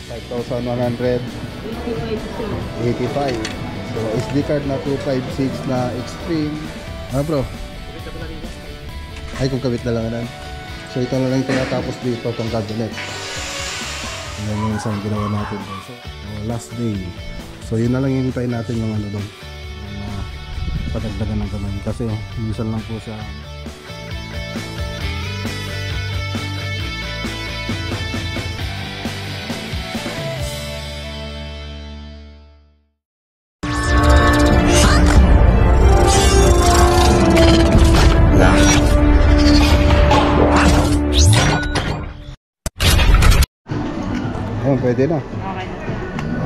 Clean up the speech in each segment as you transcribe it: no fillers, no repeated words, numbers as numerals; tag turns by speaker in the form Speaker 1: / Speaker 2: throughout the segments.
Speaker 1: 5,185. So SD card na 256 na Extreme. Ano bro? Ay, kung kabit na lang yan. So ito na lang tinatapos dito itong cabinet. Yan yung isang ginawa natin. So last day. So yun na lang hintayin natin yung ano doon, padagdagan ng kamay kasi minsan lang po siya. Ayan, pwede na.
Speaker 2: Okay.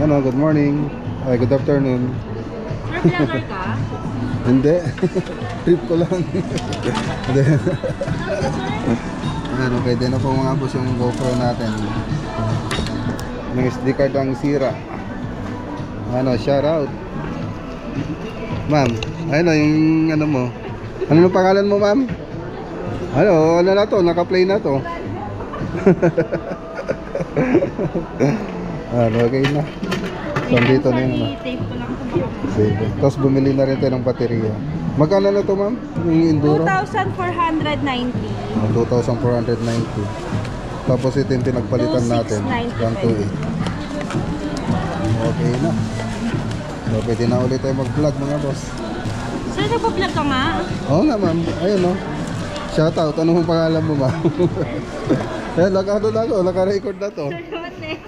Speaker 1: Ano, good morning. Ay, good afternoon.
Speaker 2: Vlogger ka?
Speaker 1: Hindi. Trip ko lang. Hindi. Ano, pwede na po mga boss yung GoPro natin. Yung SD card ang sira. Ano, shout out. Ma'am, ano yung ano mo? Ano yung pangalan mo, ma'am? Ano na to? Naka-play na to. Ano, okay na. So, dito na yun.
Speaker 2: Tape ko lang ito.
Speaker 1: Sige. Tapos bumili na rin tayo ng baterya. Magkano na to, ma'am? Yung Enduro?
Speaker 2: 2,490.
Speaker 1: 2,490. Tapos ito yung pinagpalitan natin. 128. Okay na. So, pwede na ulit tayo mag-vlog mga boss.
Speaker 2: Sir, nagpa-vlog ka nga?
Speaker 1: Oo nga, ma'am. Ayun, no. Shout out. Anong pangalan mo, ma'am? Ayun, naka-ano na ako. Naka-record na to.
Speaker 2: Sir naman eh.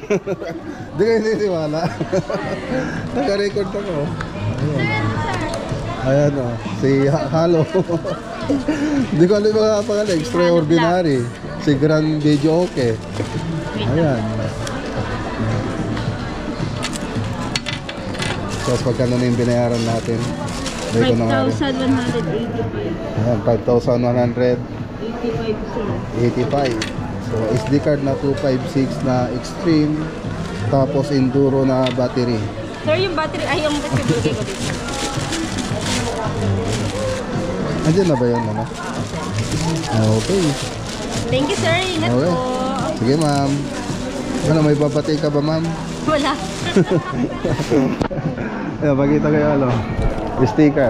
Speaker 1: Hindi kayo niniwala. Naka-record ako. Ayun. Ayan o, si Halo. Hindi ko alam yung mga pangalan. Extraordinary. Si Grand Video Okay. Ayan. Tapos pagkano na yung binayaran natin?
Speaker 2: 5,185.
Speaker 1: Ayan, 5,185.
Speaker 2: 85, sir.
Speaker 1: So SD card na 256 na Extreme. Tapos Enduro na battery.
Speaker 2: Sir, yung battery, ay yung bigay ko dito.
Speaker 1: Andiyan na ba yun, ano? Okay.
Speaker 2: Thank you, sir. Ingat
Speaker 1: Okay.
Speaker 2: po.
Speaker 1: Sige, ma'am. Ano, may babati ka ba, ma'am?
Speaker 2: Wala.
Speaker 1: Ayan, pakita kayo, ano? Sticker.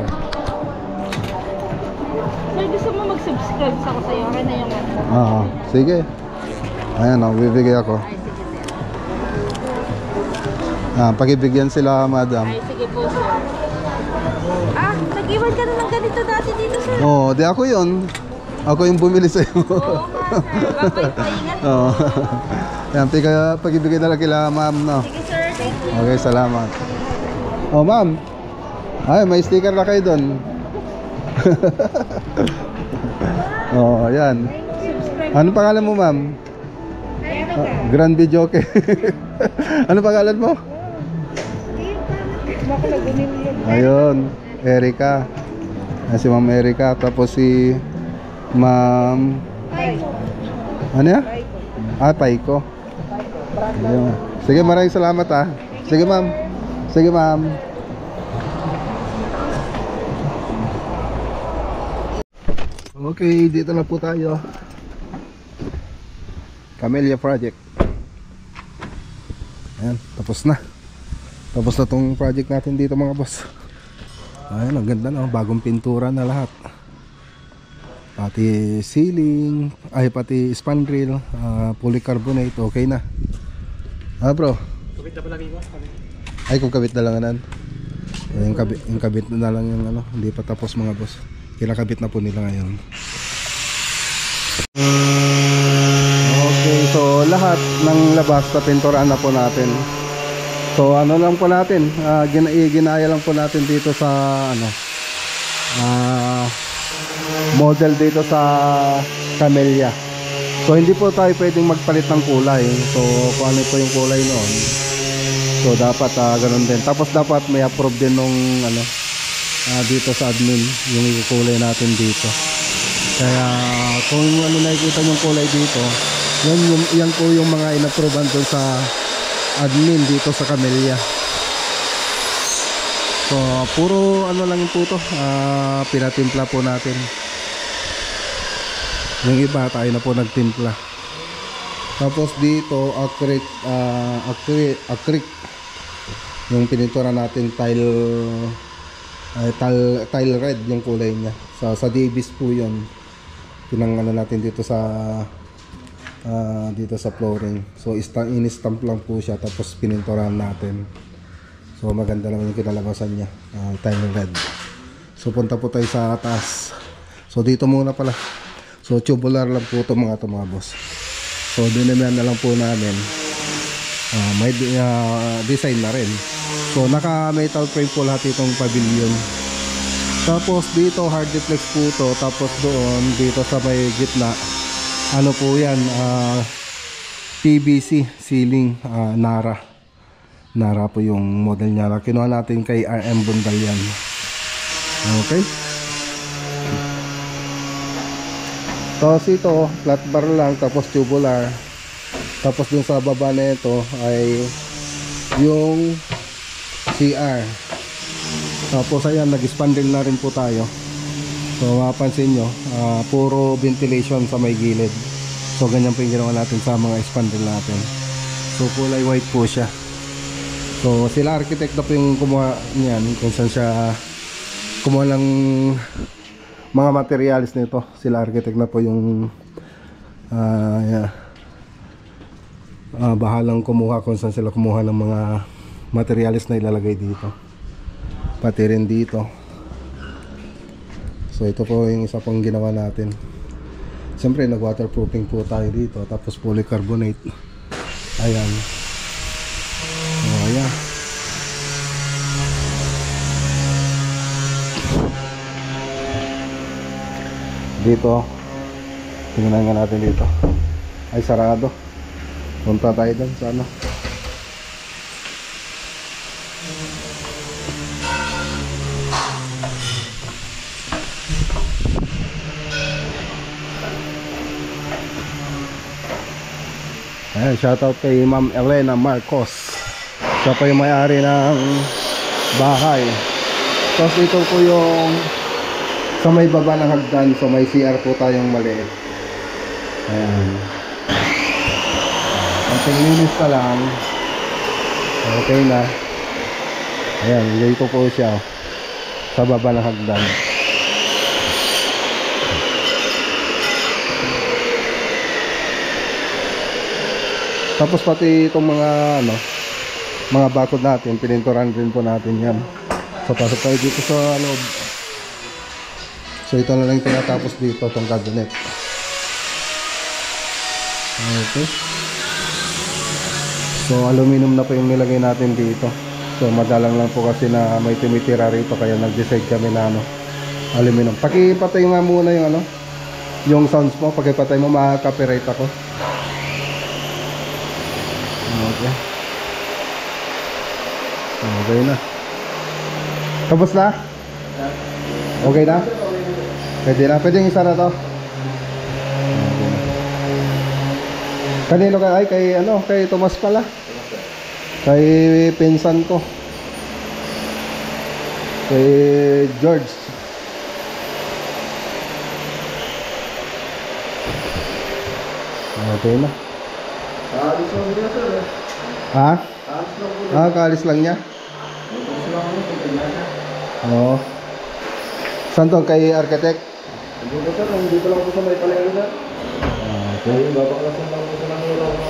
Speaker 2: Sir, gusto mo mag-subscribe sa ako sa'yo? Okay na yung ano.
Speaker 1: Oo, sige. Ayan, oh, bibigay ako.
Speaker 2: Ay, sige, sir.
Speaker 1: Pakibigyan sila, madam.
Speaker 2: Ay, sige po, sir. Ah, nag-iwan ka na ng ganito dati dito, sir.
Speaker 1: Oo, di ako yun. Ako yung bumili sa'yo.
Speaker 2: Oo nga, sir. Babay pa, ingat po.
Speaker 1: Oo. Ayan, pakibigay na lang kila, ma'am, no?
Speaker 2: Sige, sir. Thank you.
Speaker 1: Okay, salamat. Oh, ma'am. Ay, may sticker na kayo doon. Oh, ayan. Anong pangalan mo, ma'am? Grand Video Okay. Anong pangalan mo? Ayun, Erica. Ayan, si Ma'am Erica. Tapos si Ma'am ano ya? Paiko. Ayun. Sige, maraming salamat ah. Sige, ma'am. Sige, ma'am. Okay, dito na po tayo. Camellia Project. Ayan, tapos na. Tapos na tong project natin dito mga boss. Ayan, ang ganda na. Bagong pintura na lahat. Pati ceiling, ay pati spandrel, polycarbonate, okay na. Bro?
Speaker 3: Kabit na pa lagi ko?
Speaker 1: Ay, kung kabit na lang yan. Yung kabit na lang yung ano, hindi pa tapos mga boss. Kinakabit na po nila ngayon. Okay, so lahat ng labas na pinturaan na po natin. So ano lang po natin, ginaya lang po natin dito sa ano, model dito sa Camellia. So hindi po tayo pwedeng magpalit ng kulay. So kung ano po yung kulay noon, so dapat ganun din. Tapos dapat may approve din nung ano, dito sa admin yung kulay natin dito. Kaya kung ano nakikita yung kulay dito, yan po yung mga inapprovean doon sa admin dito sa Camellia. So puro ano lang po to, pinatimpla po natin. Yung iba tayo na po nagtimpla. Tapos dito acrylic yung pinintura natin tile red yung kulay niya. Sa Davis po yun. Pinangano natin dito sa flooring. So in-stamp lang po siya tapos pininturahan natin. So maganda naman yung kinalabasan niya, tile red. So punta po tayo sa taas. So dito muna pala. So tubular lang po ito mga boss. So dinamihan na lang po namin. May design na rin. So naka metal frame po lahat itong pavilion. Tapos dito hard deflex po ito. Tapos doon dito sa may gitna, ano po yan, PVC ceiling, Nara po yung model niya. Kinuha natin kay RM Bundal yan. Okay. Tapos ito flat bar lang, tapos tubular. Tapos dun sa baba na ito ay yung CR. Tapos ayan, nag-spandrel na rin po tayo. So mapapansin nyo, puro ventilation sa may gilid. So ganyan po yung ginawa natin sa mga spandrel natin. So kulay white po siya. So sila architect na po yung kumuha niyan, kung saan siya kumuha ng mga materials nito. Sila architect na po yung bahalang kumuha kung saan sila kumuha ng mga materials na ilalagay dito, pati rin dito. So ito po yung isa pang ginawa natin. Siyempre nag waterproofing po tayo dito, tapos polycarbonate. Ayan. Ayan. Dito tingnan nga natin dito, ay sarado. Punta tayo dun sa ano. Ayan, shoutout kay Ma'am Elena Marcos. Siya pa yung may-ari ng bahay. Tapos ito po yung sa may baba ng hagdan. So may CR po tayong maliit. Ayan. Ang linis ka lang, okay na. Ayan, dito po siya sa baba ng hagdan. Tapos pati itong mga mga bakod natin, pininturan din po natin yan. So pasok tayo dito sa loob. So ito na lang tinatapos dito, itong cabinet. Okay. So aluminum na po yung nilagay natin dito. So madalang lang po kasi na may tumitira rito, kaya nag-decide kami na aluminum. Pakipatay nga muna yung yung sounds mo. Pakipatay mo, makaka-copyright ako. Okay. Okay na. Tapos na? Okay na? Pwede na. Pwede yung isa na to. Kanino ka? Ay, kay Tomas pala. Kay pinsan ko. Kay George. Okay na.
Speaker 3: Kaalis lang niya, sir.
Speaker 1: Ha?
Speaker 3: Kaalis lang po.
Speaker 1: Kaalis lang niya?
Speaker 3: Kaalis lang ako, pagkailan niya.
Speaker 1: Oo. Saan to? Kay architect?
Speaker 3: Hindi ko, sir. Hindi ko lang po sa may palengke, sir.
Speaker 1: Okay.
Speaker 3: Babaklasan lang po sa nangyayaw ko.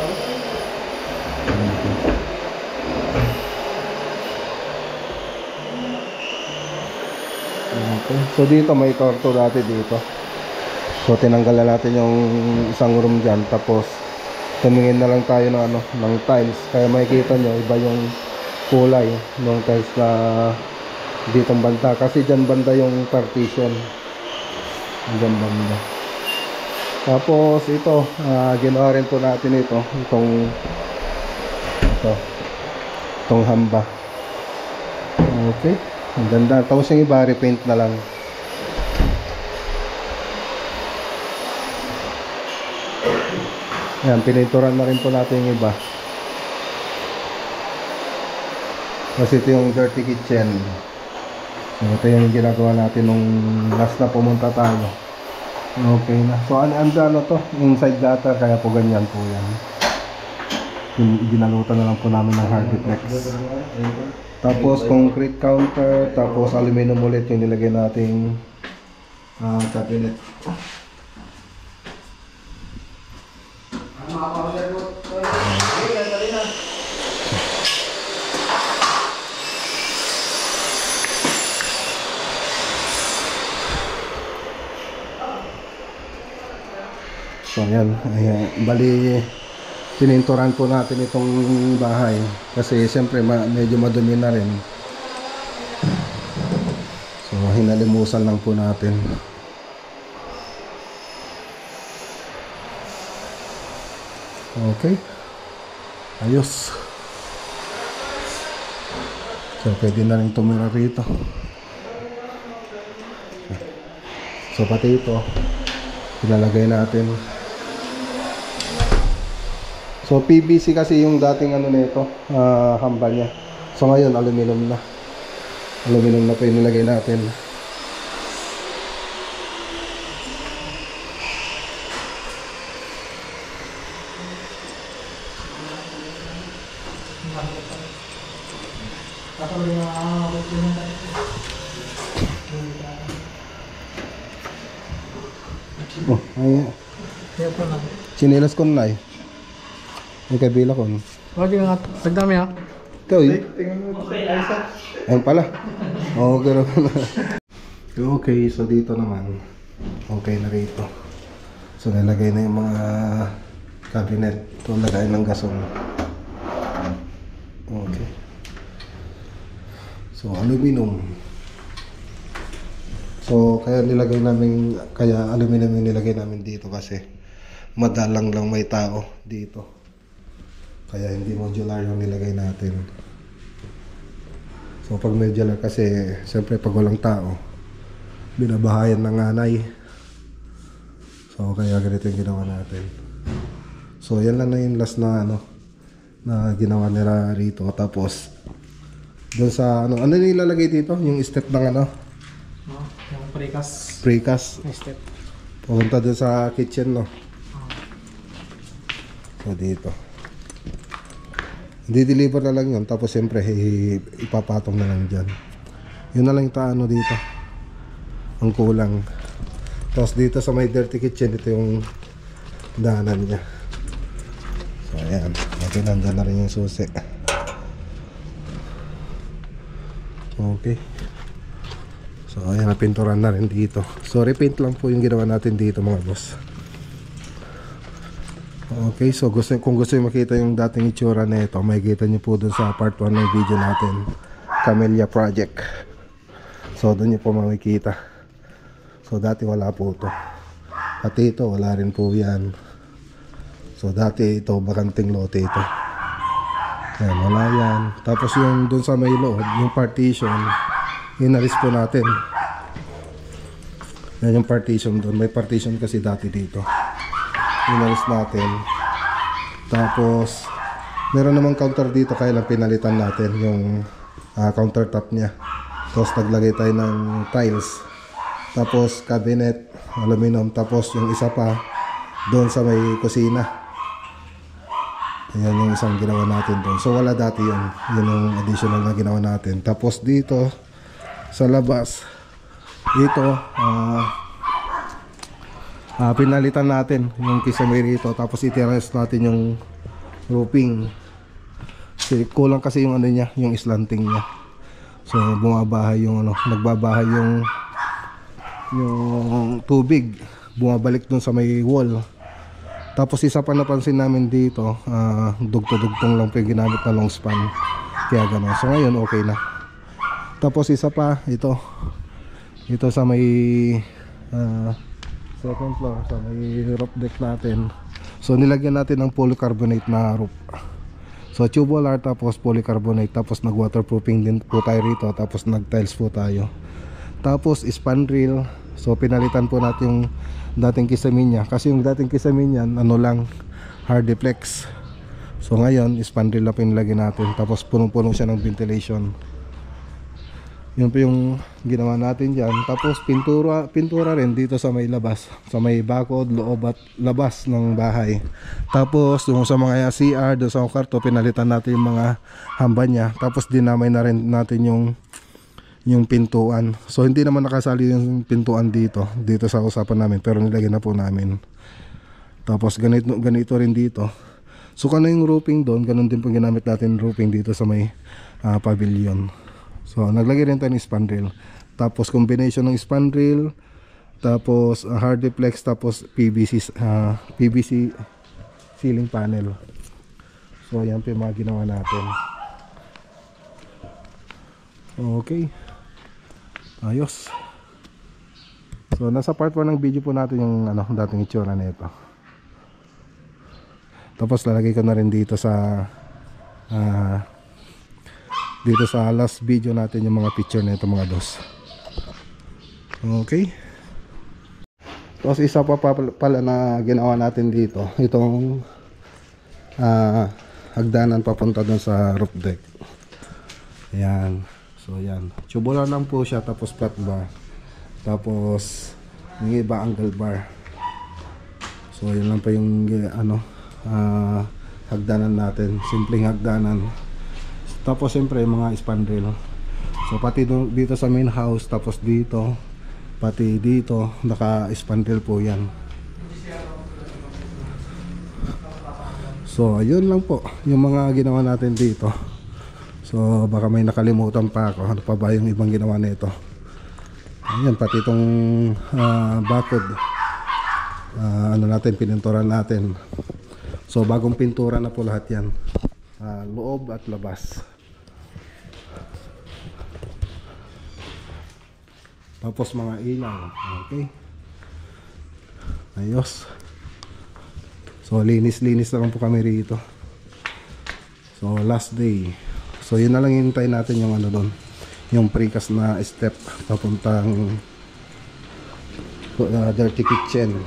Speaker 1: Okay. So dito may kwarto dati dito. So tinanggal na natin yung isang room dyan. Tapos tumingin na lang tayo ng tiles. Kaya makikita nyo iba yung kulay ng tiles na ditong banda. Kasi dyan banda yung partition. Dyan banda. Tapos ito, ginawa rin po natin itong hamba. Okay, ang ganda. Tapos yung iba repaint na lang. Ayan, pininturan na rin po natin yung iba. Kasi ito yung dirty kitchen. So ito yung ginagawa natin nung last na pumunta tayo. Okay na. So ano to? Inside gutter, kaya po ganyan po yan. Binalutan na lang po namin ng Hardiplex. Tapos concrete counter, tapos aluminum ulit yung nilagay nating cabinet. So ayan, bali pininturan po natin itong bahay kasi siyempre medyo madumi na rin. So hinalimusan lang po natin. Okay, ayos. So pwede na rin tumira rito. So pati ito ilalagay natin. So PVC kasi yung dating ano nito, hambal niya. So ngayon aluminum na. Aluminum na po yung nilagay natin. Oh, ay. Chinelas ko na eh. May kabila ko.
Speaker 4: Okay nga, pagdami ha.
Speaker 1: Ito eh.
Speaker 3: Tingnan mo ito sa isa.
Speaker 1: Ayun pala. Okay na. Okay, so dito naman. Okay na rito. So nilagay na yung mga cabinet. Ito lagay ng gasol. Okay. So aluminum. So kaya aluminum yung nilagay namin dito kasi madalang lang may tao dito. Kaya hindi modular yung nilagay natin. So pag modular kasi siyempre pag walang tao binabahayan ng anay. So kaya ganito yung ginawa natin. So yan lang na yung last na na ginawa nila rito. Tapos doon sa ano nilalagay dito? Yung step ng
Speaker 4: Yung precast.
Speaker 1: Precast.
Speaker 4: Step.
Speaker 1: Pupunta doon sa kitchen So dito di-deliver na lang yun. Tapos siyempre ipapatong na lang dyan. Yun na lang yung dito ang kulang. Tapos dito sa may dirty kitchen, ito yung daanan niya. So ayan, nandyan na rin yung susi. Okay. So ayan, napinturan na rin dito. So repaint lang po yung ginawa natin dito mga boss. Okay, so kung gusto nyo makita yung dating itsura na ito, makikita nyo po dun sa part 1 ng video natin, Camellia Project. So dun nyo po makikita. So dati wala po ito. Pati ito, wala rin po yan. So dati ito, bakanting lote ito. Ayan, wala yan. Tapos yung dun sa may loob, yung partition, inalis po natin. Yan yung partition dun. May partition kasi dati dito. Inalis natin. Tapos meron namang counter dito, kaya lang pinalitan natin yung countertop nya. Tapos naglagay tayo ng tiles. Tapos cabinet, aluminum. Tapos yung isa pa doon sa may kusina. Ayan yung isang ginawa natin doon. So wala dati yun. Yun yung additional na ginawa natin. Tapos dito sa labas, dito pinalitan natin yung kisame rito. Tapos itiras natin yung roofing. Kasi kulang kasi yung niya, yung slanting niya. So bumabahay yung nagbabahay yung tubig. Bumabalik dun sa may wall. Tapos isa pa napansin namin dito, dugto-dugtong lang po yung ginamit na long span. Kaya gano'n. So ngayon okay na. Tapos isa pa, ito sa may second floor, sa may roof deck natin. So nilagyan natin ng polycarbonate na roof. So tubular tapos polycarbonate, tapos nag waterproofing din po tayo rito, tapos nag tiles po tayo. Tapos spandrel. So pinalitan po natin yung dating kisame niya, kasi yung dating kisame niyan lang, Hardiplex. So ngayon spandrel na pinilagyan natin, tapos punong-puno siya ng ventilation. Yun po yung ginawa natin dyan. Tapos pintura rin dito sa may labas, sa may bakod, loob at labas ng bahay. Tapos yung sa mga CR, doon sa kwarto, pinalitan natin yung mga hamba niya. Tapos dinamay na rin natin yung pintuan. So hindi naman nakasali yung pintuan dito sa usapan namin, pero nilagyan na po namin. Tapos ganito rin dito. So kung ano yung roofing doon, ganun din po ginamit natin roofing dito sa may pavilion. So naglagay rin tayo ng spandrel. Tapos combination ng spandrel, tapos hardiplex, tapos PVC ceiling panel. So yan po yung mga ginawa natin. Okay. Ayos. So nasa part 1 ng video po natin yung dating itsura nito. Tapos lalagay ko na rin dito sa last video natin yung mga picture nito mga boss. Okay. Tapos isa pa pala na ginawa natin dito, itong hagdanan papunta dun sa roof deck. Ayan. So yan, tubular lang po siya, tapos flat bar, tapos yung iba angle bar. So yun lang pa yung hagdanan natin, simpleng hagdanan. Tapos siyempre mga spandrel. So pati dito sa main house, tapos dito, pati dito naka spandrel po yan. So ayun lang po yung mga ginawa natin dito. So baka may nakalimutan pa ako, ano pa ba yung ibang ginawa nito. Ayan, pati itong bakod, natin, pininturahan natin. So bagong pintura na po lahat yan, loob at labas. Tapos mga ilaw. Okay. Ayos. So linis-linis na lang po kami rito. So last day. So yun na lang hintay natin yung doon, yung precast na step papuntang dirty kitchen.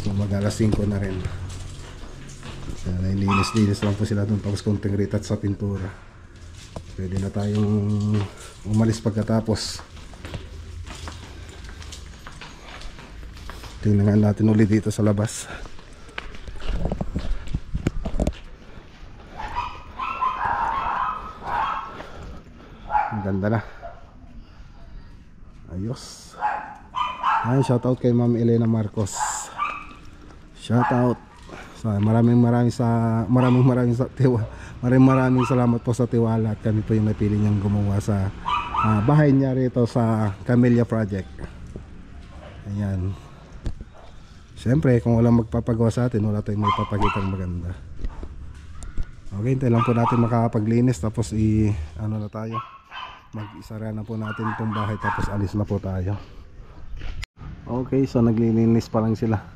Speaker 1: So mag-alas 5 na rin. So linis-linis lang po sila doon, tapos konting retouch sa pintura. Pwede na tayong umalis pagkatapos. Tingnan natin ulit dito sa labas. Ang ganda na. Ayos. Ay, shoutout kay Ma'am Elena Marcos. Shoutout. So, maraming salamat po sa tiwala, at kami po yung napili niyang gumawa sa bahay niya rito sa Camellia Project. Ayan. Siyempre, kung walang magpapagawa sa atin, wala tayong may papagitang maganda. Okay, hintay lang po natin makapaglinis, tapos na tayo, mag-isara na po natin itong bahay, tapos alis na po tayo. Okay, so naglilinis pa lang sila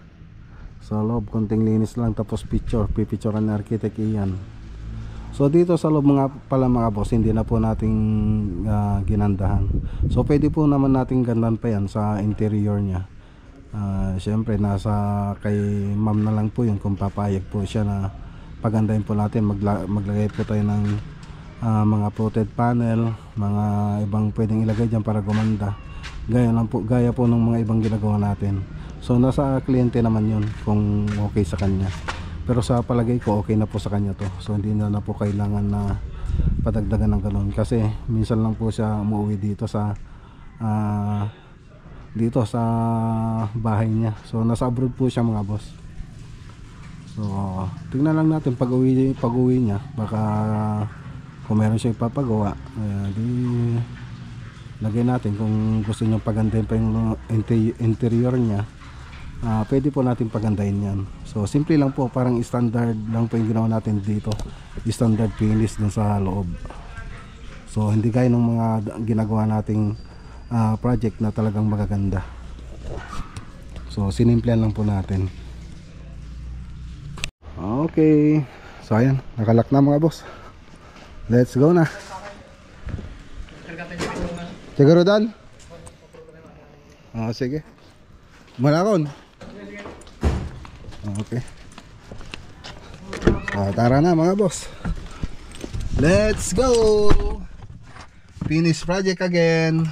Speaker 1: sa loob, konting linis lang, tapos pipicturean ni Architect Ian. So dito sa loob pala mga boss, hindi na po nating ginandahan. So pwede po naman nating gandahan pa yan sa interior nya. Siyempre nasa kay ma'am na lang po yun kung papayag po siya na pagandahin po natin. Maglagay po tayo ng mga fluted panel, mga ibang pwedeng ilagay dyan para gumanda. Gaya po ng mga ibang ginagawa natin. So nasa kliyente naman yun kung okay sa kanya. Pero sa palagay ko okay na po sa kanya to. So hindi na po kailangan na padagdagan ng ganun. Kasi minsan lang po siya umuwi dito sa bahay niya. So nasa abroad po siya mga boss. So tingnan lang natin pag uwi niya. Baka kung meron siya ipapagawa, di lagay natin. Kung gusto niyo pagandahin pa yung interior niya, pwede po natin pagandahin yan. So simple lang po, parang standard lang po yung ginawa natin dito, standard finish dun sa loob. So hindi gaya ng mga ginagawa nating project na talagang magaganda. So sinimplihan lang po natin. Okay, so ayan, nakalak na mga boss. Let's go na. Siguro Dan? Sige. Malakon. Okay. Tara na mga boss. Let's go! Finish project again.